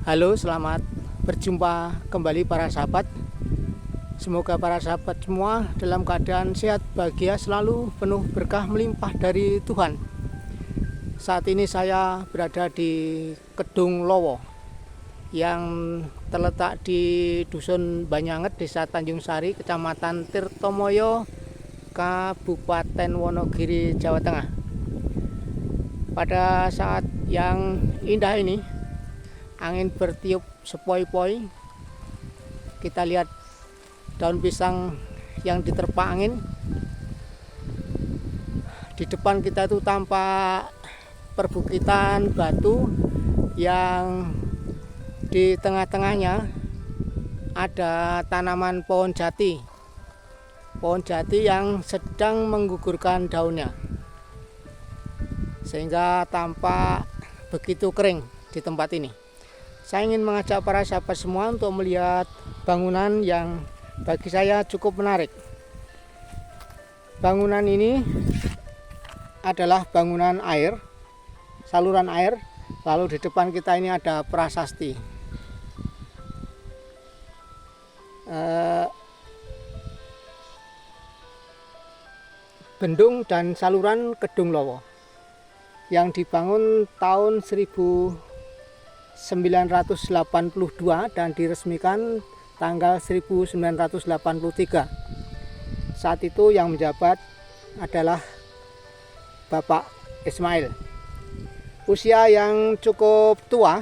Halo, selamat berjumpa kembali para sahabat. Semoga para sahabat semua dalam keadaan sehat, bahagia, selalu penuh berkah melimpah dari Tuhan. Saat ini saya berada di Kedung Lowo yang terletak di Dusun Banyanget, Desa Tanjung Sari, Kecamatan Tirtomoyo, Kabupaten Wonogiri, Jawa Tengah. Pada saat yang indah ini, angin bertiup sepoi-poi. Kita lihat daun pisang yang diterpa angin. Di depan kita itu tampak perbukitan batu yang di tengah-tengahnya ada tanaman pohon jati. Pohon jati yang sedang menggugurkan daunnya, sehingga tampak begitu kering di tempat ini. Saya ingin mengajak para sahabat semua untuk melihat bangunan yang bagi saya cukup menarik. Bangunan ini adalah bangunan air, saluran air. Lalu di depan kita ini ada prasasti. Bendung dan saluran Kedung Lowo yang dibangun tahun 1982 dan diresmikan tanggal 1983. Saat itu yang menjabat adalah Bapak Ismail. Usia yang cukup tua,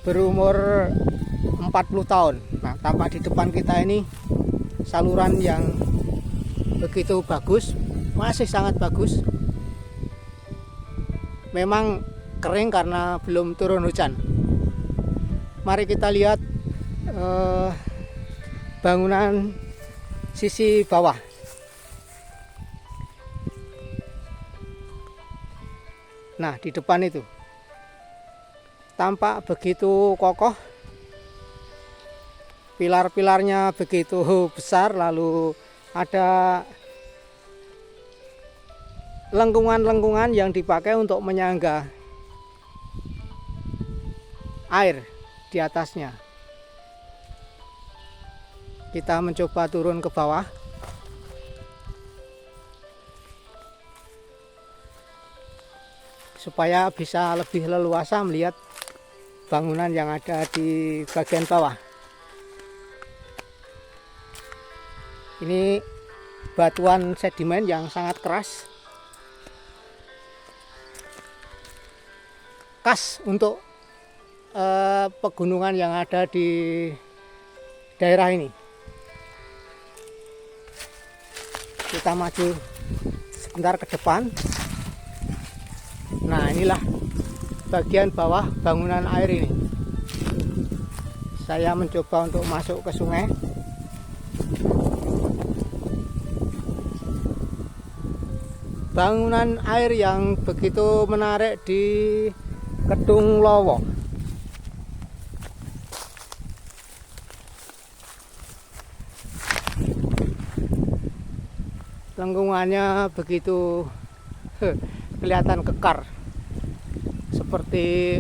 berumur 40 tahun. Nah, tampak di depan kita ini saluran yang begitu bagus, masih sangat bagus. Memang kering karena belum turun hujan. Mari kita lihat bangunan sisi bawah. Nah, di depan itu tampak begitu kokoh, pilar-pilarnya begitu besar, lalu ada lengkungan-lengkungan yang dipakai untuk menyangga air di atasnya. Kita mencoba turun ke bawah. Supaya bisa lebih leluasa melihat bangunan yang ada di bagian bawah. Ini batuan sedimen yang sangat keras. Khas untuk pegunungan yang ada di daerah ini. Kita maju sebentar ke depan. Nah, inilah bagian bawah bangunan air ini. Saya mencoba untuk masuk ke sungai. Bangunan air yang begitu menarik di Kedung Lowo. Lengkungannya begitu kelihatan kekar, seperti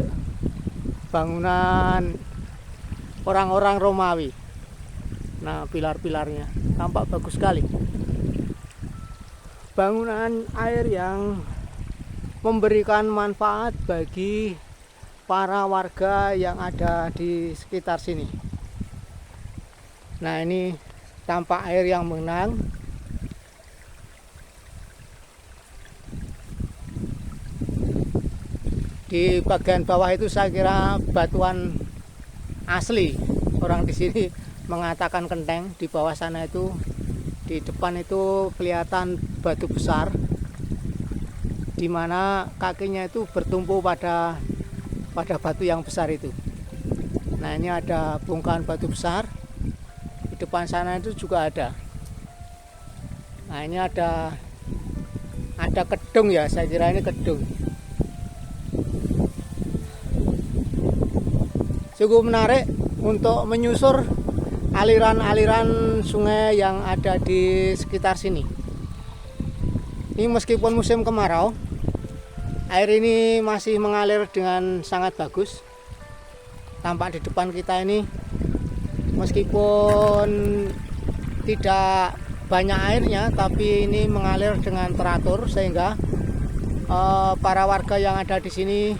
bangunan orang-orang Romawi. Nah, pilar-pilarnya tampak bagus sekali. Bangunan air yang memberikan manfaat bagi para warga yang ada di sekitar sini. Nah, ini tampak air yang mengenang. Di bagian bawah itu saya kira batuan asli. Orang di sini mengatakan kenteng. Di bawah sana itu, di depan itu kelihatan batu besar, di mana kakinya itu bertumpu pada batu yang besar itu. Nah, ini ada bongkahan batu besar. Di depan sana itu juga ada. Nah, ini ada kedung ya, saya kira ini kedung. Cukup menarik untuk menyusur aliran-aliran sungai yang ada di sekitar sini. Ini meskipun musim kemarau, air ini masih mengalir dengan sangat bagus. Tampak di depan kita ini meskipun tidak banyak airnya, tapi ini mengalir dengan teratur sehingga para warga yang ada di sini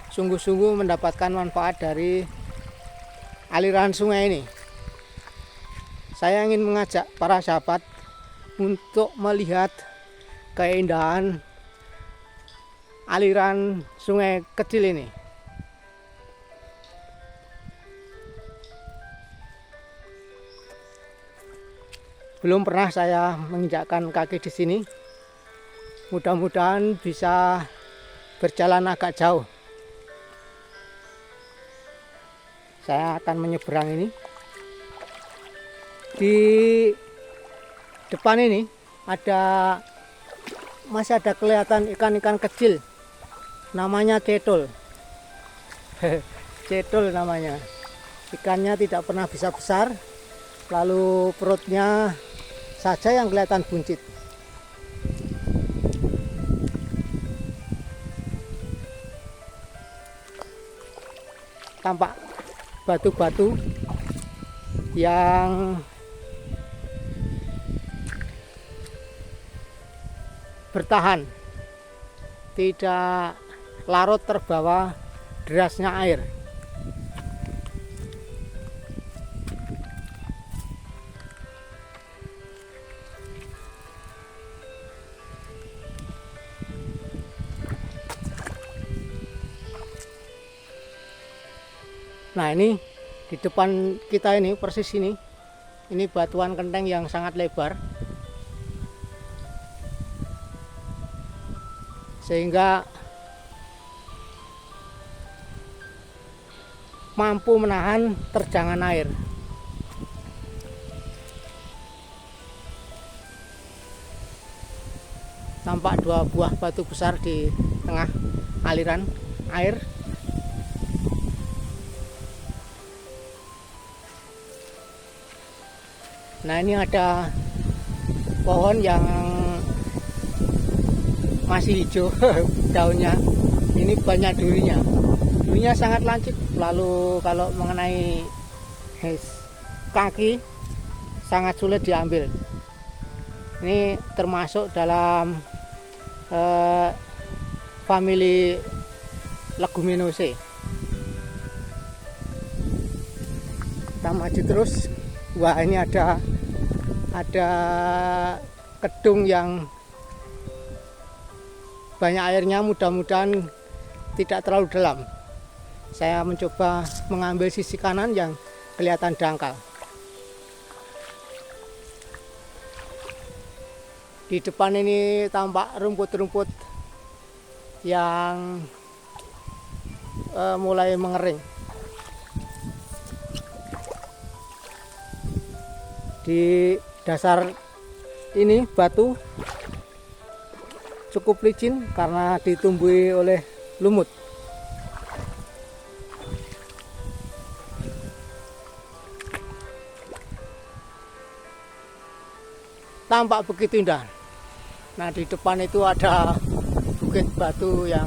sungguh-sungguh mendapatkan manfaat dari aliran sungai ini. Saya ingin mengajak para sahabat untuk melihat keindahan aliran sungai kecil ini. Belum pernah saya menginjakkan kaki di sini. Mudah-mudahan bisa berjalan agak jauh. Saya akan menyeberang ini. Di depan ini masih ada kelihatan ikan-ikan kecil. Namanya cetul. Cetul namanya. Ikannya tidak pernah bisa besar. Lalu perutnya saja yang kelihatan buncit. Tampak batu-batu yang bertahan, tidak larut terbawa derasnya air. Nah, ini di depan kita ini persis ini batuan kenteng yang sangat lebar, sehingga mampu menahan terjangan air. Tampak dua buah batu besar di tengah aliran air. Nah, ini ada pohon yang masih hijau daunnya. Ini banyak durinya. Durinya sangat lancip. Lalu kalau mengenai kaki sangat sulit diambil. Ini termasuk dalam famili Leguminosae. Kita maju terus. Wah, ini ada kedung yang banyak airnya, mudah-mudahan tidak terlalu dalam. Saya mencoba mengambil sisi kanan yang kelihatan dangkal. Di depan ini tampak rumput-rumput yang mulai mengering. Di dasar ini batu cukup licin karena ditumbuhi oleh lumut. Tampak begitu indah. Nah, di depan itu ada bukit batu yang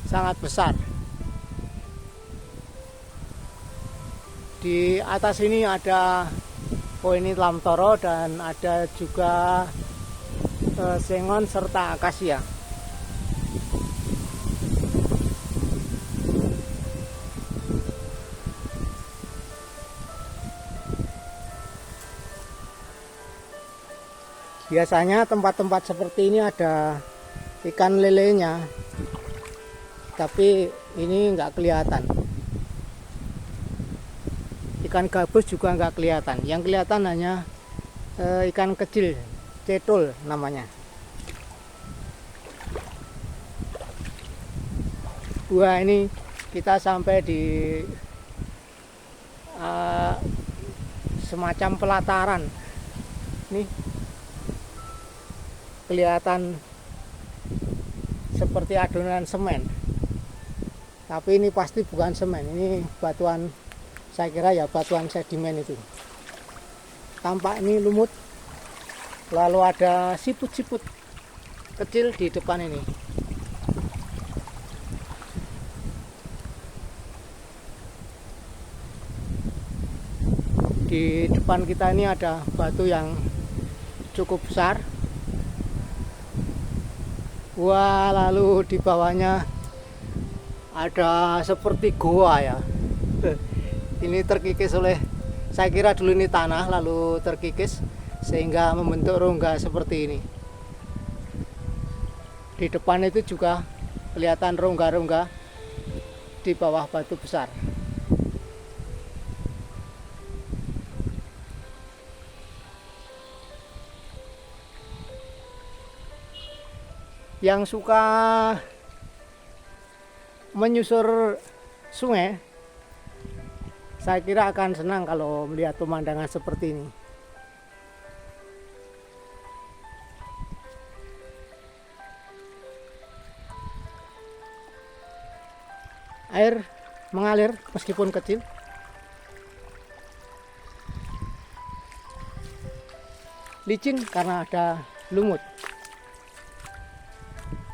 sangat besar. Di atas ini ada ini lamtoro dan ada juga sengon serta akasia. Biasanya tempat-tempat seperti ini ada ikan lelenya, tapi ini nggak kelihatan. Ikan gabus juga nggak kelihatan. Yang kelihatan hanya ikan kecil, cetul namanya. Wah, ini kita sampai di semacam pelataran. Nih kelihatan seperti adonan semen, tapi ini pasti bukan semen. Ini batuan, saya kira ya batuan sedimen itu. Tampak ini lumut, lalu ada siput-siput kecil di depan ini. Di depan kita ini ada batu yang cukup besar. Wah, lalu di bawahnya ada seperti goa ya. Ini terkikis oleh, saya kira dulu ini tanah lalu terkikis sehingga membentuk rongga seperti ini. Di depan itu juga kelihatan rongga-rongga di bawah batu besar. Yang suka menyusur sungai, saya kira akan senang kalau melihat pemandangan seperti ini. Air mengalir meskipun kecil. Licin karena ada lumut.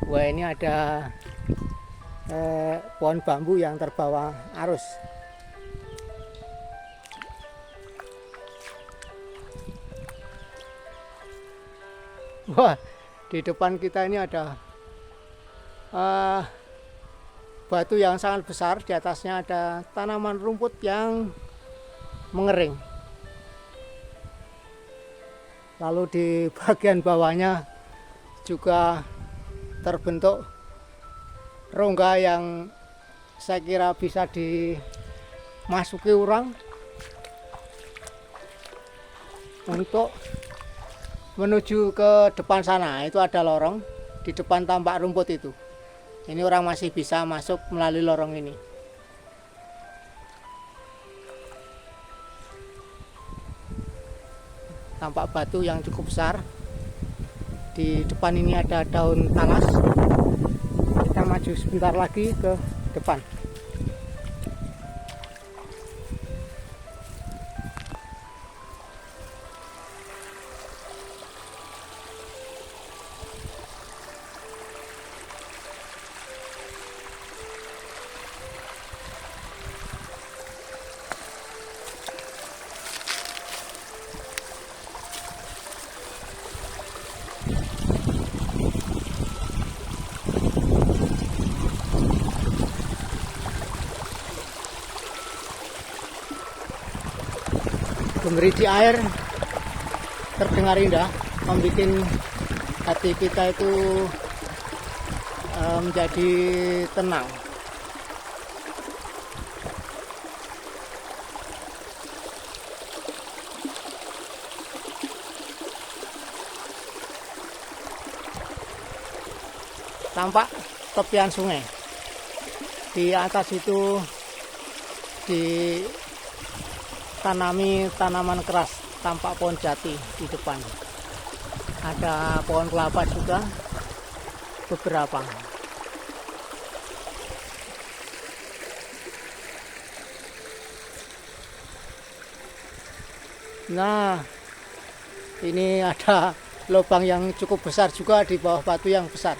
Wah, ini ada pohon bambu yang terbawa arus. Wah, di depan kita ini ada batu yang sangat besar. Di atasnya ada tanaman rumput yang mengering. Lalu di bagian bawahnya juga terbentuk rongga yang saya kira bisa dimasuki orang untuk menuju ke depan sana. Itu ada lorong di depan tampak rumput itu. Ini orang masih bisa masuk melalui lorong ini. Tampak batu yang cukup besar. Di depan ini ada daun talas. Kita maju sebentar lagi ke depan. Gemericik air terdengar indah, membuat hati kita itu menjadi tenang. Tampak tepian sungai. Di atas itu ditanami tanaman keras, tampak pohon jati di depan. Ada pohon kelapa juga beberapa. Nah, ini ada lubang yang cukup besar juga di bawah batu yang besar.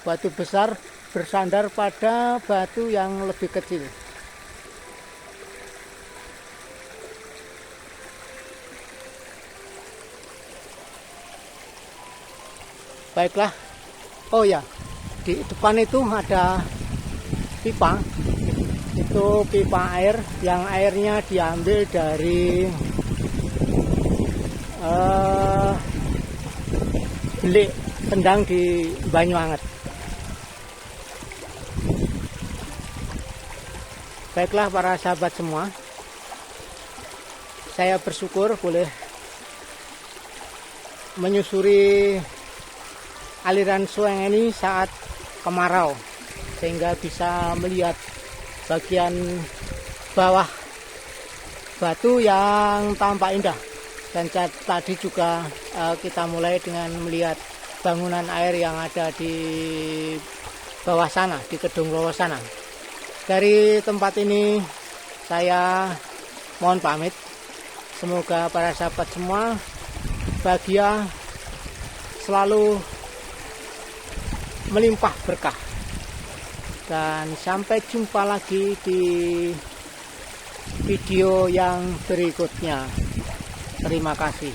Batu besar bersandar pada batu yang lebih kecil. Baiklah. Oh ya, di depan itu ada pipa. Itu pipa air yang airnya diambil dari belik kendang di Banyuanget. Baiklah para sahabat semua, saya bersyukur boleh menyusuri aliran sungai ini saat kemarau, sehingga bisa melihat bagian bawah batu yang tampak indah. Dan tadi juga kita mulai dengan melihat bangunan air yang ada di bawah sana, di gedung bawah sana. Dari tempat ini saya mohon pamit. Semoga para sahabat semua bahagia, selalu melimpah berkah, dan sampai jumpa lagi di video yang berikutnya. Terima kasih.